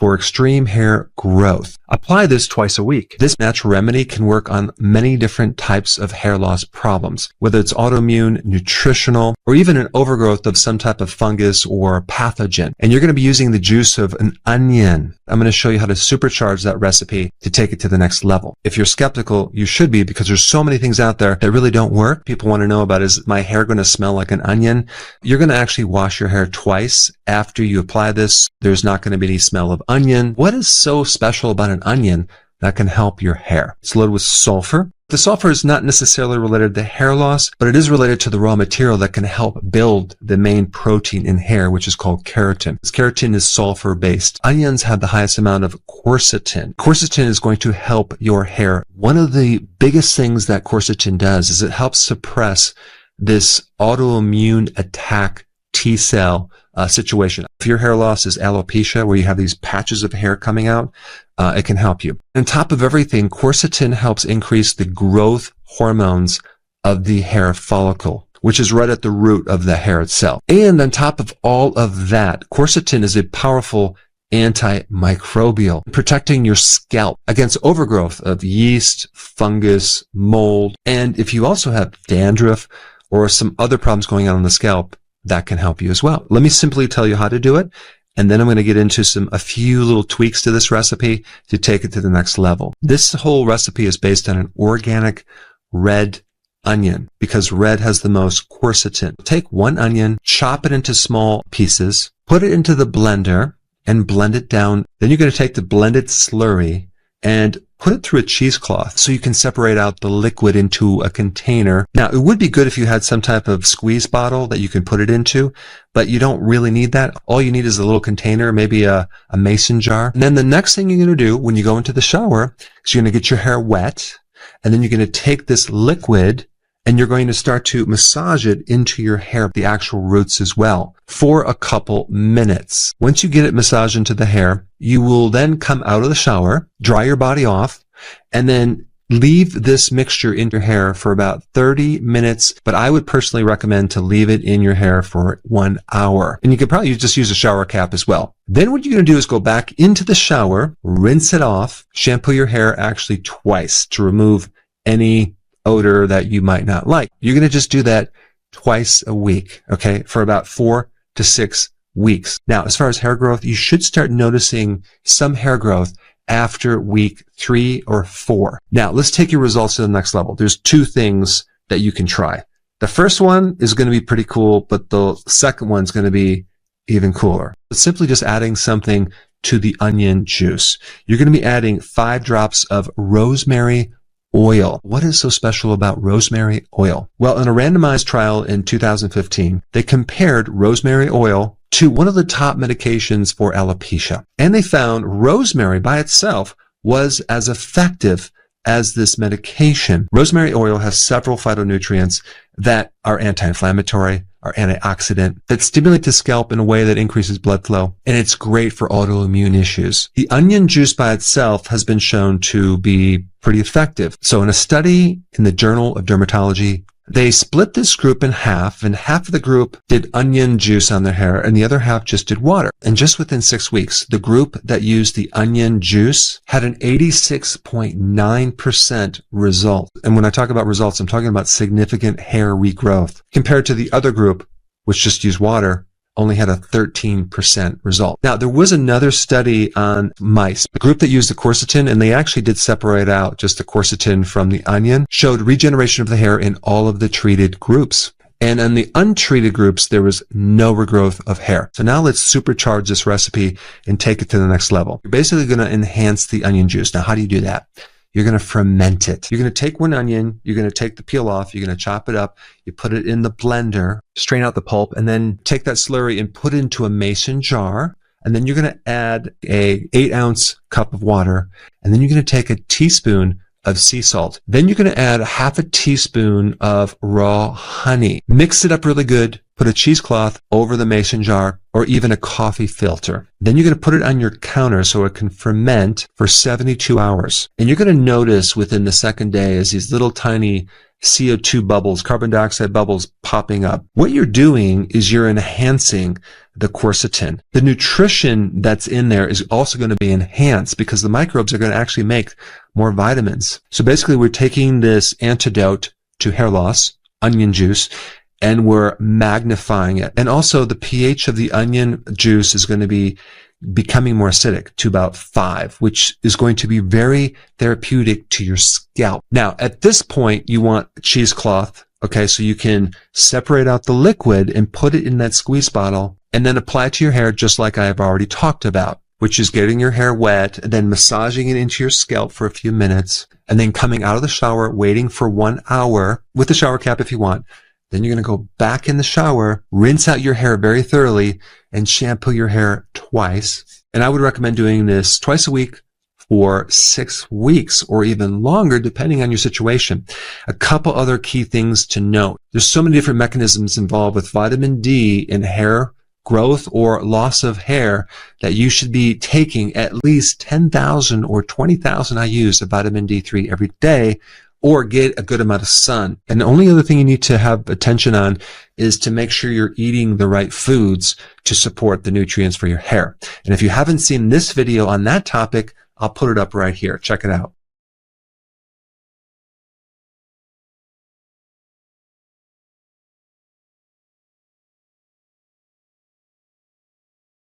for extreme hair growth. Apply this twice a week. This natural remedy can work on many different types of hair loss problems, whether it's autoimmune, nutritional, or even an overgrowth of some type of fungus or pathogen. And you're going to be using the juice of an onion. I'm going to show you how to supercharge that recipe to take it to the next level. If you're skeptical, you should be, because there's so many things out there that really don't work. People want to know about, is my hair going to smell like an onion? You're going to actually wash your hair twice after you apply this. There's not going to be any smell of onion. What is so special about an onion that can help your hair? It's loaded with sulfur. The sulfur is not necessarily related to hair loss, but it is related to the raw material that can help build the main protein in hair, which is called keratin. This keratin is sulfur-based. Onions have the highest amount of quercetin. Quercetin is going to help your hair. One of the biggest things that quercetin does is it helps suppress this autoimmune attack T cell situation. If your hair loss is alopecia, where you have these patches of hair coming out, it can help you. On top of everything, quercetin helps increase the growth hormones of the hair follicle, which is right at the root of the hair itself. And on top of all of that, quercetin is a powerful antimicrobial, protecting your scalp against overgrowth of yeast, fungus, mold. And if you also have dandruff or some other problems going on the scalp, that can help you as well. Let me simply tell you how to do it, and then I'm going to get into a few little tweaks to this recipe to take it to the next level. This whole recipe is based on an organic red onion, because red has the most quercetin. Take one onion, chop it into small pieces, put it into the blender, and blend it down. Then you're going to take the blended slurry and put it through a cheesecloth so you can separate out the liquid into a container. Now, it would be good if you had some type of squeeze bottle that you can put it into, but you don't really need that. All you need is a little container, maybe a mason jar. And then the next thing you're going to do when you go into the shower is you're going to get your hair wet, and then you're going to take this liquid and you're going to start to massage it into your hair, the actual roots as well, for a couple minutes. Once you get it massaged into the hair, you will then come out of the shower, dry your body off, and then leave this mixture in your hair for about 30 minutes. But I would personally recommend to leave it in your hair for 1 hour. And you could probably just use a shower cap as well. Then what you're going to do is go back into the shower, rinse it off, shampoo your hair actually twice to remove any odor that you might not like. You're going to just do that twice a week, okay, for about 4 to 6 weeks. Now, as far as hair growth, you should start noticing some hair growth after week 3 or 4. Now, let's take your results to the next level. There's 2 things that you can try. The first one is going to be pretty cool, but the second one's going to be even cooler. It's simply just adding something to the onion juice. You're going to be adding 5 drops of rosemary oil. What is so special about rosemary oil? Well, in a randomized trial in 2015, they compared rosemary oil to one of the top medications for alopecia. And they found rosemary by itself was as effective as this medication. Rosemary oil has several phytonutrients that are anti-inflammatory, are antioxidant, that stimulate the scalp in a way that increases blood flow, and it's great for autoimmune issues. The onion juice by itself has been shown to be pretty effective. So in a study in the Journal of Dermatology, they split this group in half, and half of the group did onion juice on their hair, and the other half just did water. And just within 6 weeks, the group that used the onion juice had an 86.9% result. And when I talk about results, I'm talking about significant hair regrowth, compared to the other group, which just used water, only had a 13% result. Now, there was another study on mice, a group that used the quercetin, and they actually did separate out just the quercetin from the onion, showed regeneration of the hair in all of the treated groups. And in the untreated groups, there was no regrowth of hair. So now let's supercharge this recipe and take it to the next level. You're basically going to enhance the onion juice. Now, how do you do that? You're going to ferment it. You're going to take one onion, you're going to take the peel off, you're going to chop it up, you put it in the blender, strain out the pulp, and then take that slurry and put it into a mason jar. And then you're going to add a 8-ounce cup of water, and then you're going to take a teaspoon of sea salt. Then you're going to add half a teaspoon of raw honey. Mix it up really good. Put a cheesecloth over the mason jar or even a coffee filter. Then you're going to put it on your counter so it can ferment for 72 hours. And you're going to notice within the second day as these little tiny CO2 bubbles, carbon dioxide bubbles popping up. What you're doing is you're enhancing the quercetin. The nutrition that's in there is also going to be enhanced because the microbes are going to actually make more vitamins. So basically, we're taking this antidote to hair loss, onion juice, and we're magnifying it. And also the pH of the onion juice is going to be becoming more acidic to about 5, which is going to be very therapeutic to your scalp. Now, at this point, you want a cheesecloth, okay, so you can separate out the liquid and put it in that squeeze bottle and then apply it to your hair just like I have already talked about, which is getting your hair wet and then massaging it into your scalp for a few minutes and then coming out of the shower, waiting for 1 hour with the shower cap if you want. Then you're going to go back in the shower, rinse out your hair very thoroughly, and shampoo your hair twice. And I would recommend doing this twice a week for 6 weeks or even longer, depending on your situation. A couple other key things to note. There's so many different mechanisms involved with vitamin D in hair growth or loss of hair that you should be taking at least 10,000 or 20,000 IUs of vitamin D3 every day, or get a good amount of sun. And the only other thing you need to have attention on is to make sure you're eating the right foods to support the nutrients for your hair. And if you haven't seen this video on that topic, I'll put it up right here. Check it out.